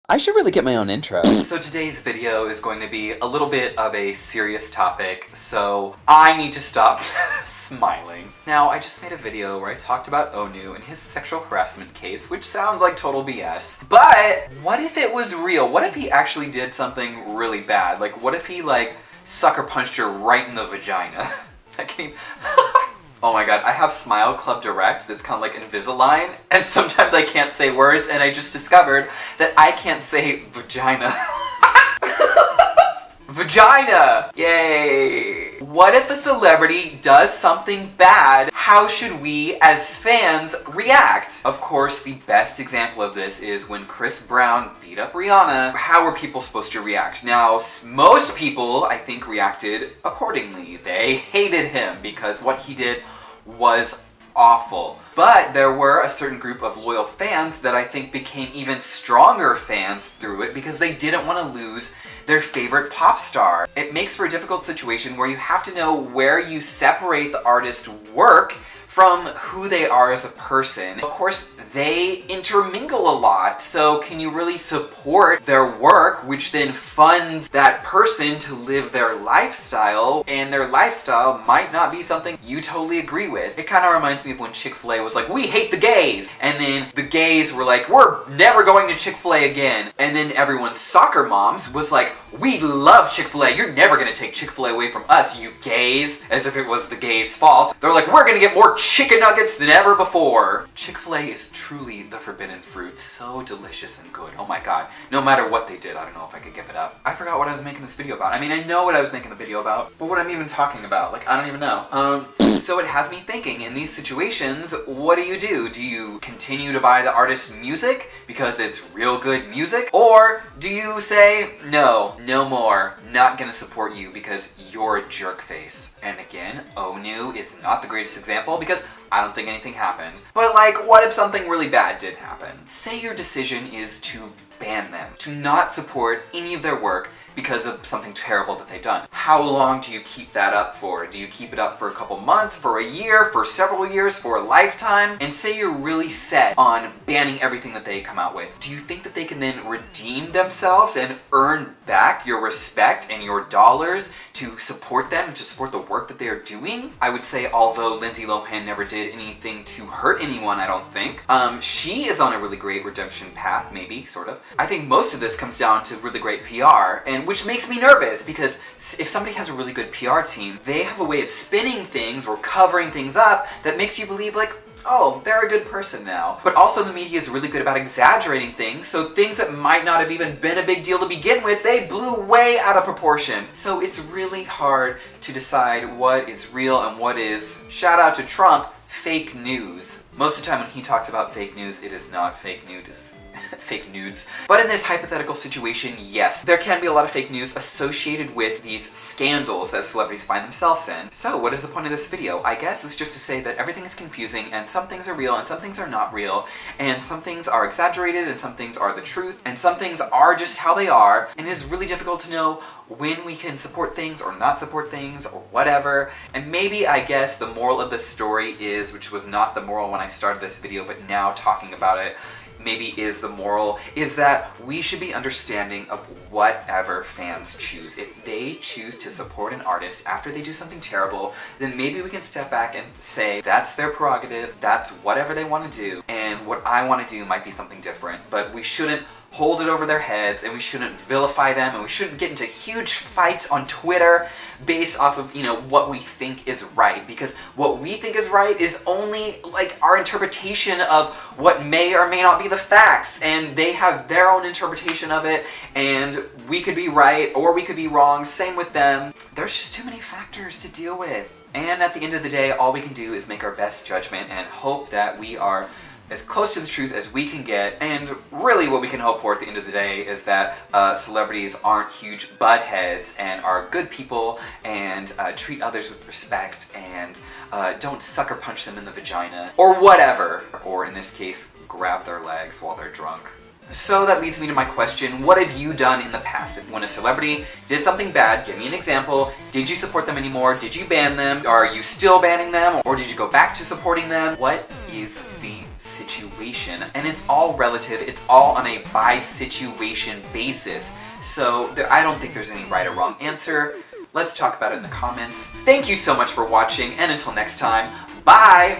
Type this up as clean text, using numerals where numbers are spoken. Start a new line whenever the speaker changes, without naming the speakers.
I should really get my own intro.
So today's video is going to be a little bit of a serious topic, so I need to stop smiling. Now, I just made a video where I talked about Onew and his sexual harassment case, which sounds like total BS. But what if it was real? What if he actually did something really bad? Like, what if he, sucker punched her right in the vagina? I can't even... Oh my god, I have Smile Club Direct that's kind of like Invisalign, and sometimes I can't say words, and I just discovered that I can't say vagina. Vagina! Yay! What if a celebrity does something bad? How should we, as fans, react? Of course, the best example of this is when Chris Brown beat up Rihanna. How were people supposed to react? Now, most people, I think, reacted accordingly. They hated him because what he did was awful. But there were a certain group of loyal fans that I think became even stronger fans through it because they didn't want to lose their favorite pop star. It makes for a difficult situation where you have to know where you separate the artist's work from who they are as a person. Of course, they intermingle a lot, so can you really support their work, which then funds that person to live their lifestyle, and their lifestyle might not be something you totally agree with. It kind of reminds me of when Chick-fil-A was like, we hate the gays, and then the gays were like, we're never going to Chick-fil-A again, and then everyone's soccer moms was like, we love Chick-fil-A, you're never gonna take Chick-fil-A away from us, you gays, as if it was the gays' fault. They're like, we're gonna get more chicken nuggets than ever before. Chick-fil-A is truly the forbidden fruit, so delicious and good. Oh my god. No matter what they did, I don't know if I could give it up. I forgot what I was making this video about. I mean, I know what I was making the video about, but what I'm even talking about, I don't even know. So it has me thinking, in these situations, what do? Do you continue to buy the artist's music because it's real good music? Or do you say, no more, not gonna support you because you're a jerk face? And again, Onew is not the greatest example because I don't think anything happened. But what if something really bad did happen? Say your decision is to ban them, to not support any of their work because of something terrible that they've done. How long do you keep that up for? Do you keep it up for a couple months, for a year, for several years, for a lifetime? And say you're really set on banning everything that they come out with. Do you think that they can then redeem themselves and earn back your respect and your dollars to support them, to support the work that they are doing? I would say, although Lindsay Lohan never did anything to hurt anyone, I don't think, she is on a really great redemption path, maybe, sort of. I think most of this comes down to really great PR, and which makes me nervous because if somebody has a really good PR team, they have a way of spinning things or covering things up that makes you believe oh, they're a good person now. But also the media is really good about exaggerating things, so things that might not have even been a big deal to begin with, they blew way out of proportion. So it's really hard to decide what is real and what is, shout out to Trump, fake news. Most of the time when he talks about fake news, it is not fake news. Fake nudes. But in this hypothetical situation, yes, there can be a lot of fake news associated with these scandals that celebrities find themselves in. So what is the point of this video? I guess it's just to say that everything is confusing and some things are real and some things are not real, and some things are exaggerated and some things are the truth, and some things are just how they are, and it is really difficult to know when we can support things or not support things or whatever. And maybe, I guess, the moral of the story is, which was not the moral when I started this video, but now talking about it, maybe is the moral, is that we should be understanding of whatever fans choose. If they choose to support an artist after they do something terrible, then maybe we can step back and say, that's their prerogative, that's whatever they want to do, and what I want to do might be something different. But we shouldn't hold it over their heads, and we shouldn't vilify them, and we shouldn't get into huge fights on Twitter based off of, what we think is right, because what we think is right is only our interpretation of what may or may not be the facts, and they have their own interpretation of it, and we could be right or we could be wrong. Same with them. There's just too many factors to deal with, and at the end of the day, all we can do is make our best judgment and hope that we are as close to the truth as we can get. And really what we can hope for at the end of the day is that celebrities aren't huge buttheads and are good people and treat others with respect and don't sucker punch them in the vagina or whatever, or in this case grab their legs while they're drunk. So that leads me to my question, what have you done in the past? When a celebrity did something bad, give me an example. Did you support them anymore? Did you ban them? Are you still banning them? Or did you go back to supporting them? What is the situation, and it's all relative, it's all on a by situation basis. So I don't think there's any right or wrong answer. Let's talk about it in the comments. Thank you so much for watching, and until next time, bye!